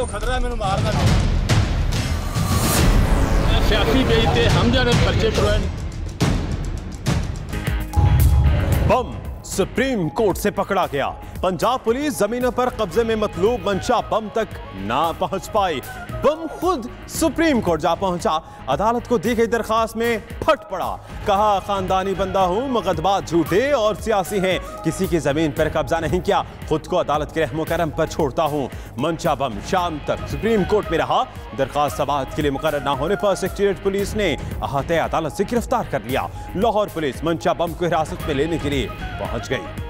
खतरा है, मैंने मारना सियासी बेइज्जती हम जाने पर्चे पर बम सुप्रीम कोर्ट से पकड़ा गया। पंजाब पुलिस जमीनों पर कब्जे में मतलूब मंशा बम तक ना पहुंच पाई। बम खुद सुप्रीम कोर्ट जा पहुंचा। अदालत को दी गई दरखास्त में फट पड़ा। कहा खानदानी बंदा हूं, मुकदमात झूठे और सियासी हैं, किसी की जमीन पर कब्जा नहीं किया, खुद को अदालत के रहमो करम पर छोड़ता हूं। मंशा बम शाम तक सुप्रीम कोर्ट में रहा। दरखास्त समाअत के लिए मुकर्रर न होने पर सेक्रेटेरिएट पुलिस ने अहाते अदालत से गिरफ्तार कर लिया। लाहौर पुलिस मंशा बम को हिरासत में लेने के लिए पहुंच गई।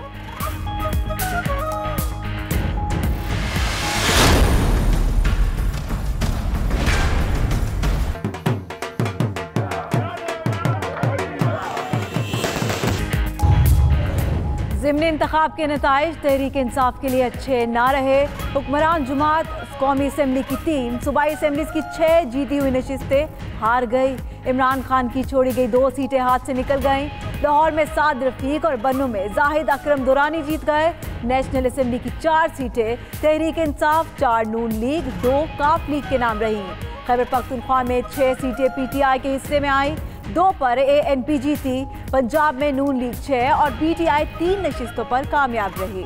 ज़िमनी इंतखाब के नताइज तहरीक इंसाफ के लिए अच्छे ना रहे। हुक्मरान जुमात कौमी असम्बली की 3 सूबाई असम्बलीज की 6 जीती हुई नशिस्तें हार गई। इमरान खान की छोड़ी गई 2 सीटें हाथ से निकल गईं। लाहौर में साद रफीक और बन्नू में जाहिद अकरम दुरानी जीत गए। नेशनल असम्बली की 4 सीटें तहरीक इंसाफ, 4 नून लीग, 2 काफ लीग के नाम रहीं। खैबर पख्तूनख्वा में 6 सीटें PTI के हिस्से में आई, 2 पर ANP जीती। पंजाब में नून लीग 6 और PTI 3 नशिस्तों पर कामयाब रही।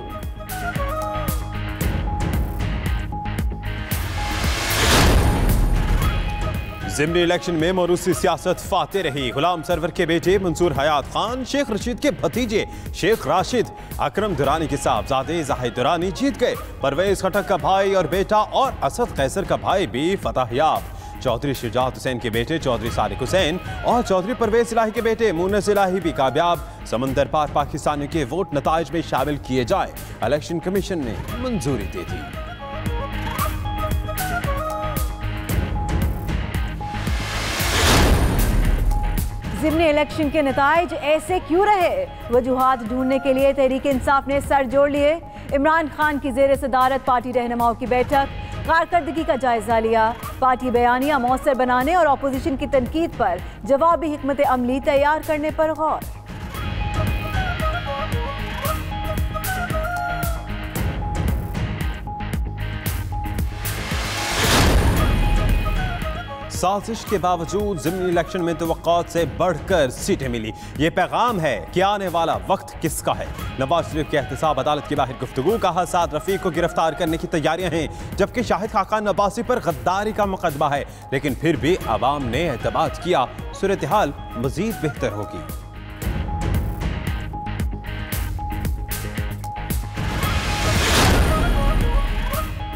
ज़िमनी इलेक्शन में मौरूसी सियासत फाते रही। गुलाम सरवर के बेटे मंसूर हयात खान, शेख रशीद के भतीजे शेख राशिद, अकरम दुरानी के साहबजादे जाहिद दुरानी जीत गए। परवेज खटक का भाई और बेटा और असद कैसर का भाई भी फतहयाब। चौधरी शुजात हुसैन के बेटे चौधरी सालिक हुसैन और चौधरी परवेज इलाही के बेटे मुन्नस इलाही भी कामयाब। समंदर पार पाकिस्तानियों के वोट नताइज में शामिल किए जाए, इलेक्शन कमीशन ने मंजूरी दे दी। ज़िमनी इलेक्शन के नताइज ऐसे क्यों रहे? वजूहात ढूंढने के लिए तहरीक इंसाफ ने सर जोड़ लिए। इमरान खान की ज़ेर सदारत पार्टी रहनुमाओं की बैठक, कारकर्दगी का जायजा लिया। पार्टी बयानिया मौसर बनाने और अपोजिशन की तनकीद पर जवाबी हिकमत अमली तैयार करने पर गौर। साजिश के बावजूद ज़िमनी इलेक्शन में तवक्कुआत से बढ़कर सीटें मिली। ये पैगाम है कि आने वाला वक्त किसका है। नवाज शरीफ के एहतसाब अदालत की बाहर गुफ्तगू, कहा साद रफीक को गिरफ्तार करने की तैयारियां हैं, जबकि शाहिद खाकान अब्बासी पर गद्दारी का मुकदमा है। लेकिन फिर भी अवाम ने एतमाद किया सूरत हाल मजीद बेहतर होगी।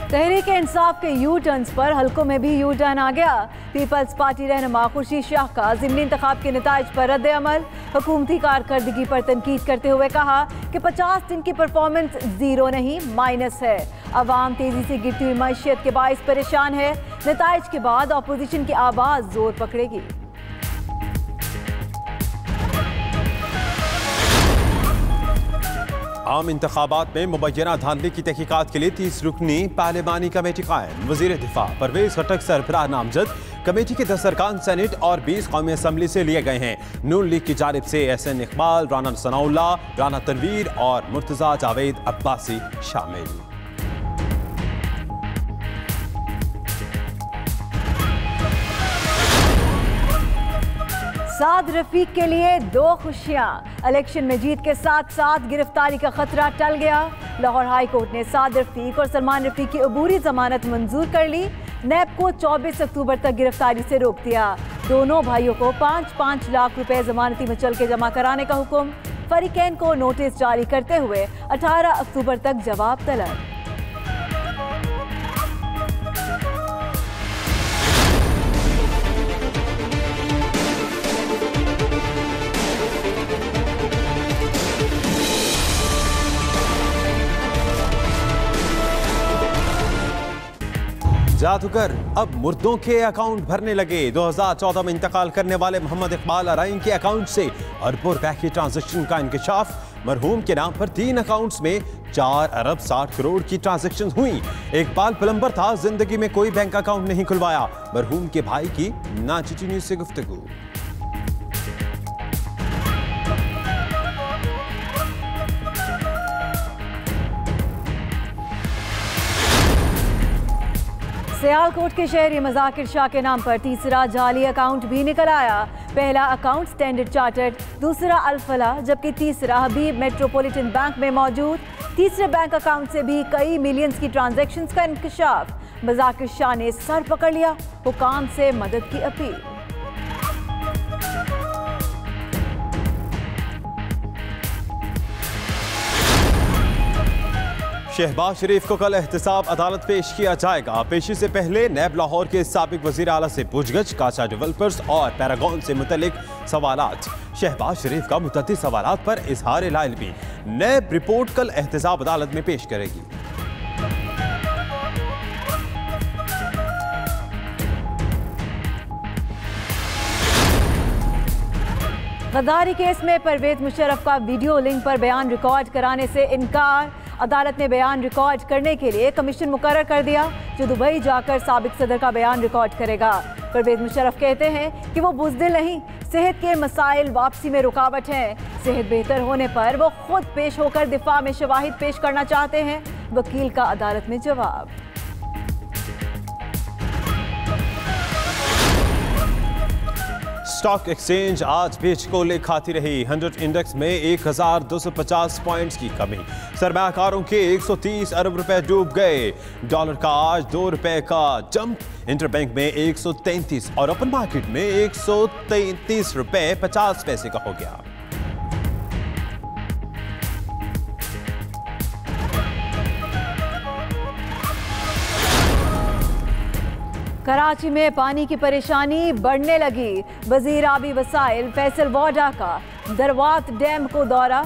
तहरीक इंसाफ के यू टर्न्स पर हल्कों में भी यू टर्न आ गया। पीपल्स पार्टी रहनुमा खुर्शीद शाह का ज़िमनी इंतखाब के नताइज पर रद्द अमल, हुकूमती कारकर्दगी पर तनकीद करते हुए कहा कि 50 दिन की परफॉर्मेंस 0 नहीं माइनस है। अवाम तेजी से गिरती हुई मईशत के बाइस परेशान है। नताइज के बाद अपोजिशन की आवाज़ जोर पकड़ेगी। आम इंतखाबात में मुबैना धांधली की तहकीकात के लिए 30 रुकनी पार्लिमानी कमेटी कायम। वज़ीर दिफा परवेज खटक सरबराह नामजद। कमेटी के 10 अरकान सेनेट और 20 कौमी असम्बली से लिए गए हैं। नून लीग की जानिब से SN इकबाल, राना सनाउल्लाह, राना तनवीर और मुर्तज़ा जावेद अब्बासी शामिल। साद रफीक के लिए 2 खुशियां। इलेक्शन में जीत के साथ साथ गिरफ्तारी का खतरा टल गया। लाहौर हाई कोर्ट ने साद रफीक और सलमान रफीक की अबूरी जमानत मंजूर कर ली। नैब को 24 अक्टूबर तक गिरफ्तारी से रोक दिया। दोनों भाइयों को 5-5 लाख रुपए जमानती मचल के जमा कराने का हुक्म। फरीकैन को नोटिस जारी करते हुए 18 अक्टूबर तक जवाब तलब। जादूगर अब मुर्दों के अकाउंट भरने लगे। 2014 में इंतकाल करने वाले मोहम्मद इकबाल अराइन के अकाउंट से अरबों रुपए की ट्रांजैक्शन का इंकशाफ। मरहूम के नाम पर 3 अकाउंट्स में 4 अरब 60 करोड़ की ट्रांजैक्शन हुई। इकबाल प्लम्बर था, जिंदगी में कोई बैंक अकाउंट नहीं खुलवाया। मरहूम के भाई की नाचिटी न्यूज़ से गुफ्तगू। सियालकोट के शहरी मजाकिर शाह के नाम पर तीसरा जाली अकाउंट भी निकल आया। पहला अकाउंट स्टैंडर्ड चार्टर्ड, दूसरा अल-फलाह, जबकि तीसरा हबीब मेट्रोपॉलिटन बैंक में मौजूद। तीसरे बैंक अकाउंट से भी कई मिलियंस की ट्रांजैक्शंस का इंकशाफ। मजाकिर शाह ने सर पकड़ लिया, हुकाम से मदद की अपील। शहबाज शरीफ को कल एहतसाब अदालत पेश किया जाएगा। पेशी से पहले नैब लाहौर के साबिक वजीर आला से पूछगछ, काचा डेवलपर्स और पैरागॉन से मुतल्लिक सवालात। शहबाज शरीफ का मुतअद्दिद सवालात पर इजहार लाइल्मी। नैब रिपोर्ट कल एहतसाब अदालत में पेश करेगी। गद्दारी केस में परवेज मुशर्रफ का वीडियो लिंक पर बयान रिकॉर्ड कराने से इनकार। अदालत ने बयान रिकॉर्ड करने के लिए कमीशन मुकर्रर कर दिया, जो दुबई जाकर साबिक सदर का बयान रिकॉर्ड करेगा। परवेज मुशर्रफ कहते हैं कि वो बुज़दिल नहीं, सेहत के मसाइल वापसी में रुकावट हैं। सेहत बेहतर होने पर वो खुद पेश होकर दिफा में शवाहिद पेश करना चाहते हैं। वकील का अदालत में जवाब। स्टॉक एक्सचेंज आज भी झकोले खाती रही। 100 इंडेक्स में 1250 पॉइंट्स की कमी। सरमायाकारों के 130 अरब रुपए डूब गए। डॉलर का आज 2 रुपए का जंप। इंटरबैंक में 133 और ओपन मार्केट में 133 रुपए 50 पैसे का हो गया। कराची में पानी की परेशानी बढ़ने लगी। वजीर आबी वसाइल फैसल वाडा का दरवात डैम को दौरा।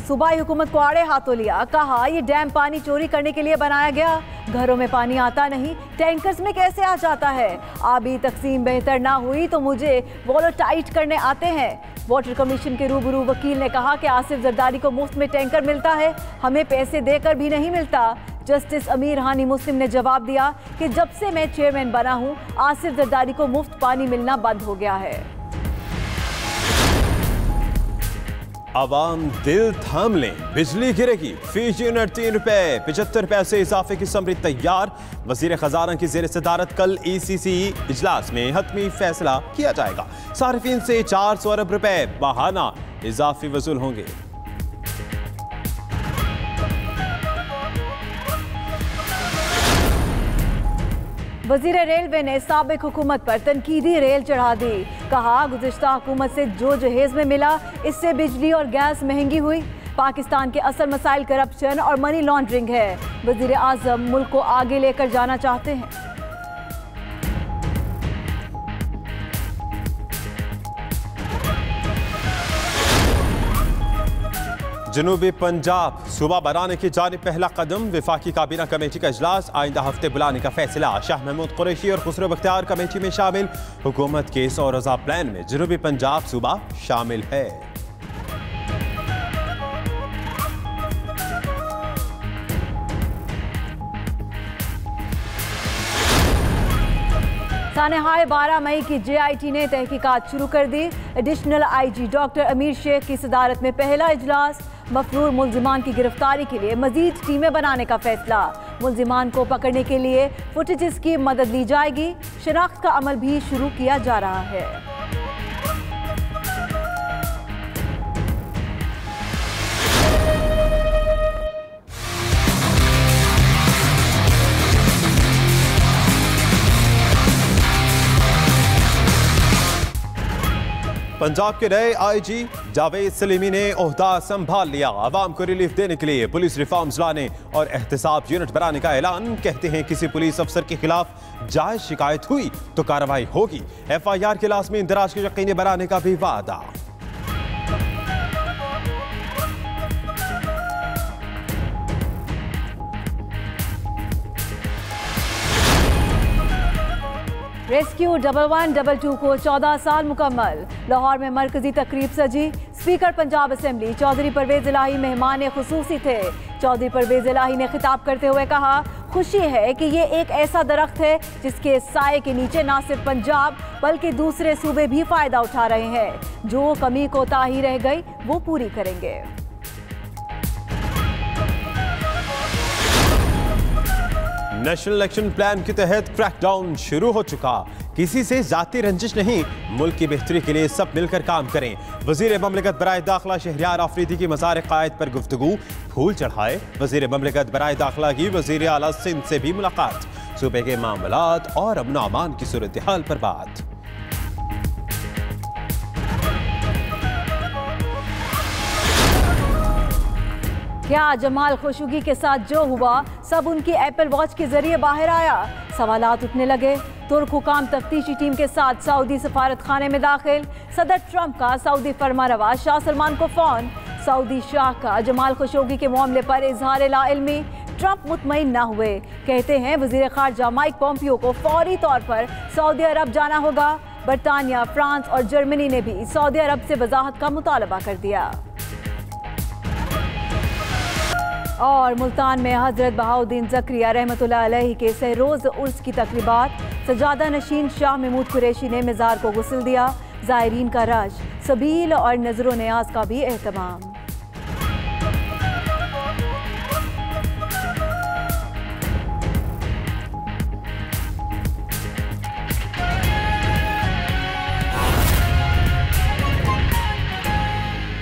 सूबाई हुकूमत को आड़े हाथों लिया, कहा ये डैम पानी चोरी करने के लिए बनाया गया। घरों में पानी आता नहीं, टैंकर्स में कैसे आ जाता है। आबी तकसीम बेहतर ना हुई तो मुझे वॉलेटाइट करने आते हैं। वाटर कमीशन के रूबरू वकील ने कहा कि आसिफ जरदारी को मुफ्त में टैंकर मिलता है, हमें पैसे देकर भी नहीं मिलता। जस्टिस अमीर हानी मुस्लिम ने जवाब दिया कि जब से मैं चेयरमैन बना हूं, आसिफ जरदारी को मुफ्त पानी मिलना बंद हो गया है। आवाम दिल थाम लें, बिजली गिरेगी। फीस यूनिट 3 रुपए 75 पैसे इजाफे की समरी तैयार। वजीर खजाना की जेर सदारत कल ECC इजलास में हतमी फैसला किया जाएगा। सारिफीन से 400 अरब रुपए बहाना इजाफी वसूल होंगे। वजीर रेलवे ने साबिक हुकूमत पर तनकीदी रेल चढ़ा दी। कहा गुज़िश्ता हुकूमत से जो जहेज में मिला, इससे बिजली और गैस महंगी हुई। पाकिस्तान के असल मसाइल करप्शन और मनी लॉन्ड्रिंग है। वजीर आज़म मुल्क को आगे लेकर जाना चाहते हैं। जनूबी पंजाब सूबा बनाने की जानिब पहला कदम। विफाकी काबीना कमेटी का इजलास आइंदा हफ्ते बुलाने का फैसला। शाह महमूद कुरैशी और खुसरो बख्तियार कमेटी में शामिल। हुकूमत के 100 रोज़ा प्लान में जनूबी पंजाब सूबा शामिल है। सानहाय 12 मई की JIT ने तहकीकात शुरू कर दी। एडिशनल IG डॉक्टर अमीर शेख की सदारत में पहला इजलास। मफरूर मुल्जिमान की गिरफ्तारी के लिए मजीद टीमें बनाने का फैसला। मुल्जिमान को पकड़ने के लिए फुटेजेस की मदद ली जाएगी। शनाख्त का अमल भी शुरू किया जा रहा है। पंजाब के नए IG जावेद सलीमी ने ओहदा संभाल लिया। आवाम को रिलीफ देने के लिए पुलिस रिफॉर्म्स लाने और एहतसाब यूनिट बनाने का ऐलान। कहते हैं किसी पुलिस अफसर के खिलाफ जायज शिकायत हुई तो कार्रवाई होगी। FIR के लाज़मी इंदराज को यकीनी बनाने का भी वादा। रेस्क्यू 1122 को 14 साल मुकम्मल। लाहौर में मरकजी तकरीब सजी। स्पीकर पंजाब असेंबली चौधरी परवेज इलाही मेहमान खुसूसी थे। चौधरी परवेज इलाही ने खिताब करते हुए कहा, खुशी है कि ये एक ऐसा दरख्त है जिसके साए के नीचे न सिर्फ पंजाब बल्कि दूसरे सूबे भी फायदा उठा रहे हैं। जो कमी कोताही रह गई वो पूरी करेंगे। नेशनल इलेक्शन प्लान के तहत क्रैकडाउन शुरू हो चुका। किसी से जाती रंजिश नहीं, मुल्क की बेहतरी के लिए सब मिलकर काम करें। वजीर ममलिकत बराए दाखिला शहरियार आफरीदी की मज़ार कायद पर गुफ्तगू, फूल चढ़ाए। वजीर ममलिकत बराए दाखिला की वजीर आला सिंध से भी मुलाकात, सूबे के मामलात और अमन अमान की सूरत हाल पर बात। क्या जमाल खुशुगी के साथ जो हुआ सब उनकी एप्पल वॉच के जरिए बाहर आया? सवालात उठने लगे। तुर्क हुकाम तफ्तीशी टीम के साथ सऊदी सफारत खाने में दाखिल। सदर ट्रंप का सऊदी फरमारवा शाह सलमान को फोन। सऊदी शाह का जमाल खुशोगी के मामले पर इजहार लाइल्मी। ट्रंप मुतमईन न हुए, कहते हैं वजीर खारजा माइक पोम्पियो को फौरी तौर पर सऊदी अरब जाना होगा। बरतानिया, फ्रांस और जर्मनी ने भी सऊदी अरब से वजाहत का मुतालबा कर दिया। और मुल्तान में हजरत बहाउद्दीन ज़करिया रहमतुल्लाह अलैहि के सहरोज़ उर्स की तकरीबात। सजादा नशीन शाह महमूद कुरैशी ने मज़ार को गुस्ल दिया। ज़ायरीन का रश, सबील और नजरो नियाज का भी एहतमाम।